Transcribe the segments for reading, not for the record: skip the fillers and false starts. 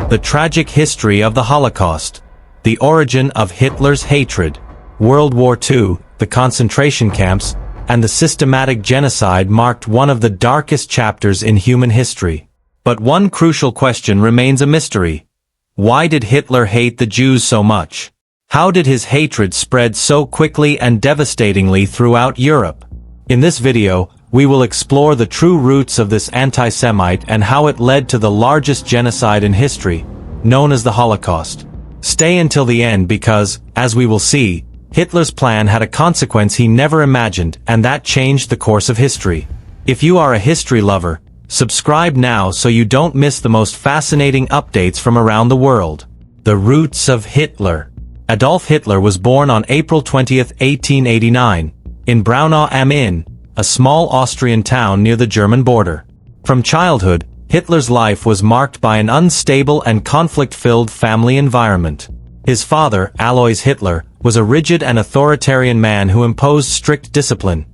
The tragic history of the Holocaust. The origin of Hitler's hatred. World War II, the concentration camps, and the systematic genocide marked one of the darkest chapters in human history. But one crucial question remains a mystery. Why did Hitler hate the Jews so much? How did his hatred spread so quickly and devastatingly throughout Europe? In this video, we will explore the true roots of this anti-Semite and how it led to the largest genocide in history, known as the Holocaust. Stay until the end because, as we will see, Hitler's plan had a consequence he never imagined, and that changed the course of history. If you are a history lover, subscribe now so you don't miss the most fascinating updates from around the world. The roots of Hitler. Adolf Hitler was born on April 20, 1889, in Braunau am Inn, a small Austrian town near the German border. From childhood, Hitler's life was marked by an unstable and conflict-filled family environment. His father, Alois Hitler, was a rigid and authoritarian man who imposed strict discipline,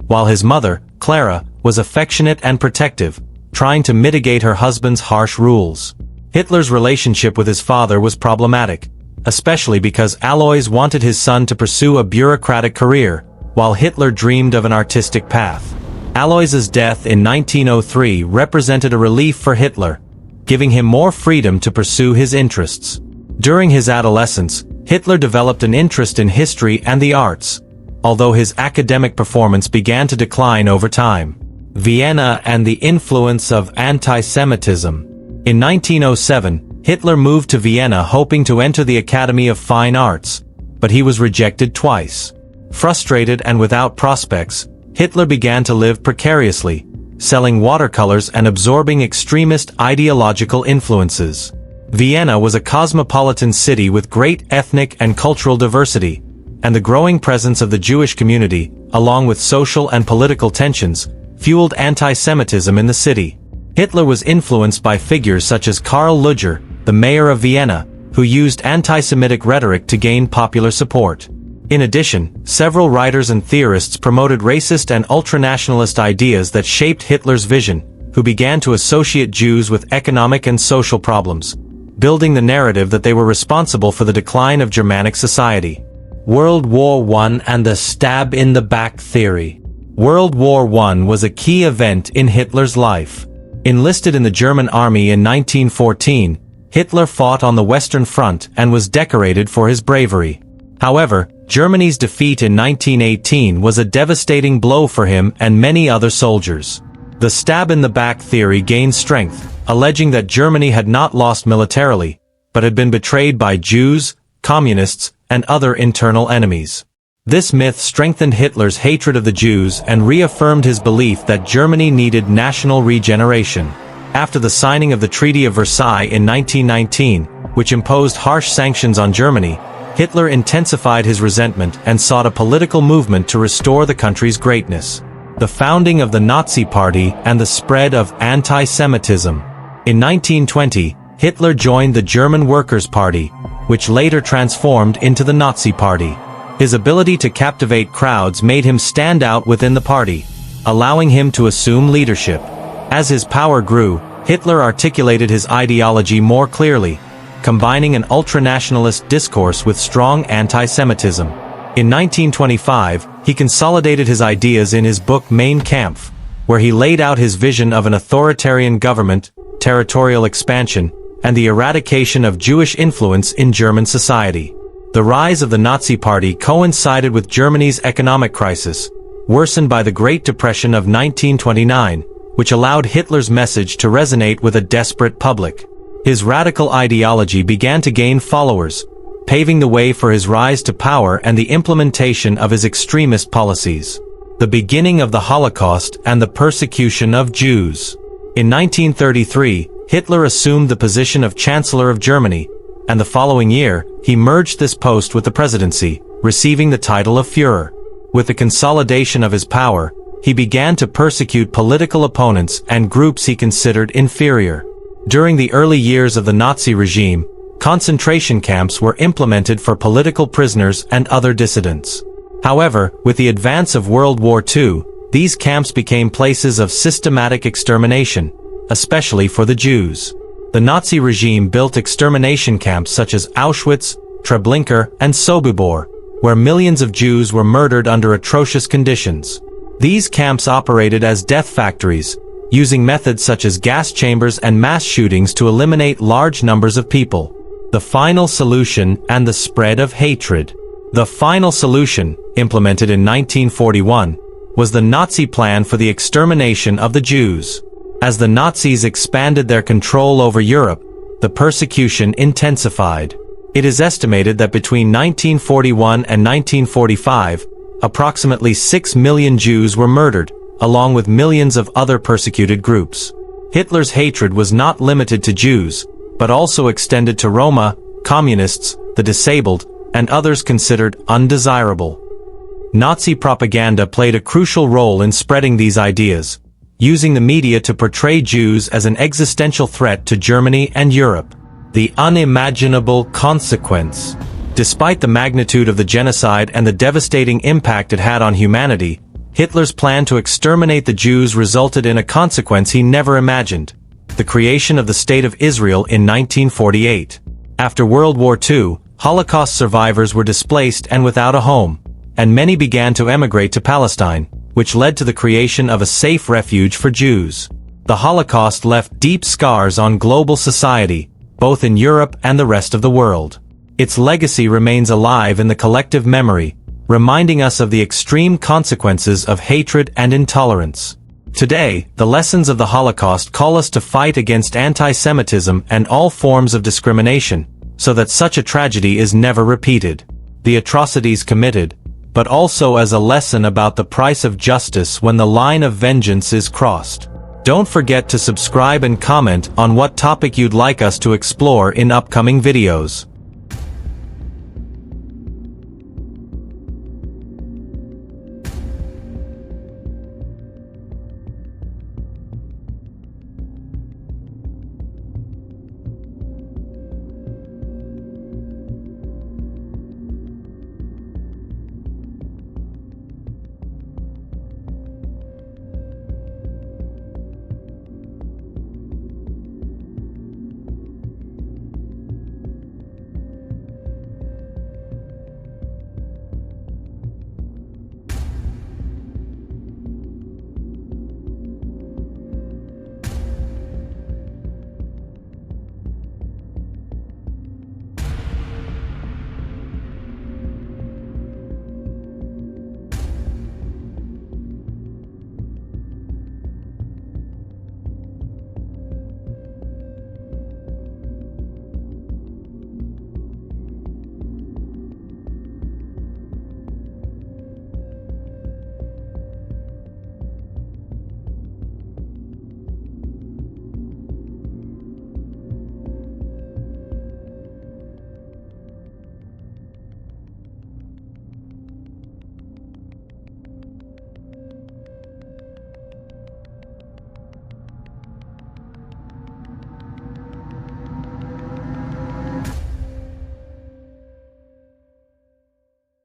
while his mother, Clara, was affectionate and protective, trying to mitigate her husband's harsh rules. Hitler's relationship with his father was problematic, especially because Alois wanted his son to pursue a bureaucratic career, while Hitler dreamed of an artistic path. Alois's death in 1903 represented a relief for Hitler, giving him more freedom to pursue his interests. During his adolescence, Hitler developed an interest in history and the arts, although his academic performance began to decline over time. Vienna and the influence of anti-Semitism. In 1907, Hitler moved to Vienna hoping to enter the Academy of Fine Arts, but he was rejected twice. Frustrated and without prospects, Hitler began to live precariously, selling watercolors and absorbing extremist ideological influences. Vienna was a cosmopolitan city with great ethnic and cultural diversity, and the growing presence of the Jewish community, along with social and political tensions, fueled anti-Semitism in the city. Hitler was influenced by figures such as Karl Lueger, the mayor of Vienna, who used anti-Semitic rhetoric to gain popular support. In addition, several writers and theorists promoted racist and ultranationalist ideas that shaped Hitler's vision, who began to associate Jews with economic and social problems, building the narrative that they were responsible for the decline of Germanic society. World War I and the stab-in-the-back theory. World War I was a key event in Hitler's life. Enlisted in the German army in 1914, Hitler fought on the Western Front and was decorated for his bravery. However, Germany's defeat in 1918 was a devastating blow for him and many other soldiers. The stab-in-the-back theory gained strength, alleging that Germany had not lost militarily, but had been betrayed by Jews, communists, and other internal enemies. This myth strengthened Hitler's hatred of the Jews and reaffirmed his belief that Germany needed national regeneration. After the signing of the Treaty of Versailles in 1919, which imposed harsh sanctions on Germany, Hitler intensified his resentment and sought a political movement to restore the country's greatness. The founding of the Nazi Party and the spread of anti-Semitism. In 1920, Hitler joined the German Workers' Party, which later transformed into the Nazi Party. His ability to captivate crowds made him stand out within the party, allowing him to assume leadership. As his power grew, Hitler articulated his ideology more clearly, combining an ultranationalist discourse with strong anti-Semitism. In 1925, he consolidated his ideas in his book Mein Kampf, where he laid out his vision of an authoritarian government, territorial expansion, and the eradication of Jewish influence in German society. The rise of the Nazi Party coincided with Germany's economic crisis, worsened by the Great Depression of 1929, which allowed Hitler's message to resonate with a desperate public. His radical ideology began to gain followers, paving the way for his rise to power and the implementation of his extremist policies. The beginning of the Holocaust and the persecution of Jews. In 1933, Hitler assumed the position of Chancellor of Germany, and the following year, he merged this post with the presidency, receiving the title of Führer. With the consolidation of his power, he began to persecute political opponents and groups he considered inferior. During the early years of the Nazi regime, concentration camps were implemented for political prisoners and other dissidents. However, with the advance of World War II, these camps became places of systematic extermination, especially for the Jews. The Nazi regime built extermination camps such as Auschwitz, Treblinka, and Sobibor, where millions of Jews were murdered under atrocious conditions. These camps operated as death factories, using methods such as gas chambers and mass shootings to eliminate large numbers of people. The final solution and the spread of hatred. The final solution, implemented in 1941, was the Nazi plan for the extermination of the Jews. As the Nazis expanded their control over Europe, the persecution intensified. It is estimated that between 1941 and 1945, approximately 6 million Jews were murdered, along with millions of other persecuted groups. Hitler's hatred was not limited to Jews, but also extended to Roma, communists, the disabled, and others considered undesirable. Nazi propaganda played a crucial role in spreading these ideas, using the media to portray Jews as an existential threat to Germany and Europe. The unimaginable consequence. Despite the magnitude of the genocide and the devastating impact it had on humanity, Hitler's plan to exterminate the Jews resulted in a consequence he never imagined: the creation of the State of Israel in 1948. After World War II, Holocaust survivors were displaced and without a home, and many began to emigrate to Palestine, which led to the creation of a safe refuge for Jews. The Holocaust left deep scars on global society, both in Europe and the rest of the world. Its legacy remains alive in the collective memory, reminding us of the extreme consequences of hatred and intolerance. Today, the lessons of the Holocaust call us to fight against anti-Semitism and all forms of discrimination, so that such a tragedy is never repeated. The atrocities committed, but also as a lesson about the price of justice when the line of vengeance is crossed. Don't forget to subscribe and comment on what topic you'd like us to explore in upcoming videos.